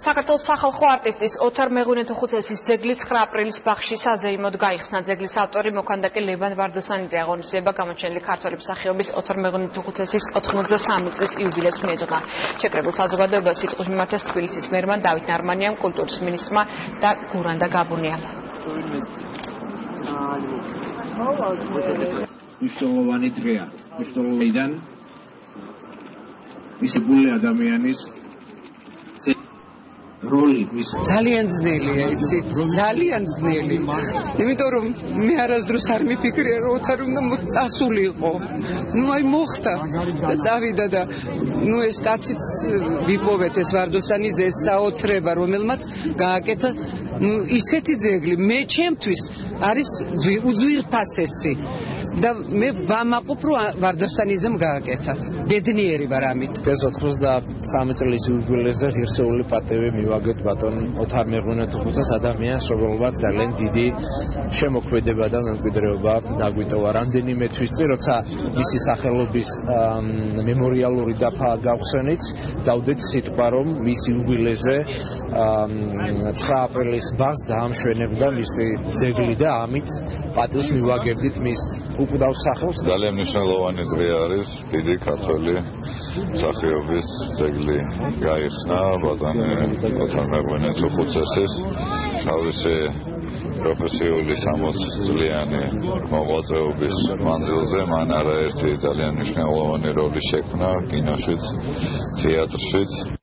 საქართველოს სახალხო არტისტის ოთარ მეღვინეთუხუცესის ძეგლი 9 აპრილის ბაღში საზეიმოდ გაიხსნა. ძეგლის ავტორი მოქანდაკე ლევან ვარდოსანიძე აღონიშნება გამოჩენილი ქართველი მსახიობის ოთარ მეღვინეთუხუცესის 83 წლის იუბილეს მიეძღვნა. შეკრებილ საზოგადოებას სიტყვის მიმართეს თბილისის მერმა დავით ნარმანიამ, კულტურის მინისტრმა და გურანდა გაბუნიამ. მნიშვნელოვანი დღეა. მნიშვნელოვანიდან მისი ბული ადამიანის როლი ძალიან ძნელია, იცი, ძალიან ძნელი. იმიტომ რომ მე არასდროს არ მიფიქრია რომ ოთარ უნდა წასულიყო. აი მოხდა და წავიდა და ეს კაციც ვიპოვეთ ეს ვარდოსანიძე ეს საოცრება რომელმაც გააკეთა ისეთი ძეგლი მე ჩემთვის არის უძვირფასესი და მე ვამაყობ რომ ვარდოსანიძემ გააკეთა. ბედნიერი ვარ ამით. ეს 83 წლის იუბილეზე ღირსეული პატივი მივაგეთ ბატონ ოთარ მეღვინეთუხუცეს ადამიანს, რომელმაც ძალიან დიდი შემოქმედება და მემკვიდრეობა დაგვიტოვა. რამდენიმე თვის წინ, როცა მისი სახელობის მემორიალური დაფა გავხსენით, დავდეთ სიტყვა, რომ მის იუბილეზე 9 აპრილის ბაღს დაამშვენებდა მისი ძეგლი და ამით პატივს მივაგებდით მის უკვდავ სახელს. ძალიან მნიშვნელოვანი დღე არის, დიდი ქართველი მსახიობის ძეგლი გაიხსნა ბატონ ოთარ მეღვინეთუხუცესის თავისი პროფესიული 60 წლიანი მოღვაწეობის მანძილზე. მან არაერთი ძალიან მნიშვნელოვანი როლი შექმნა კინოშიც, თეატრშიც.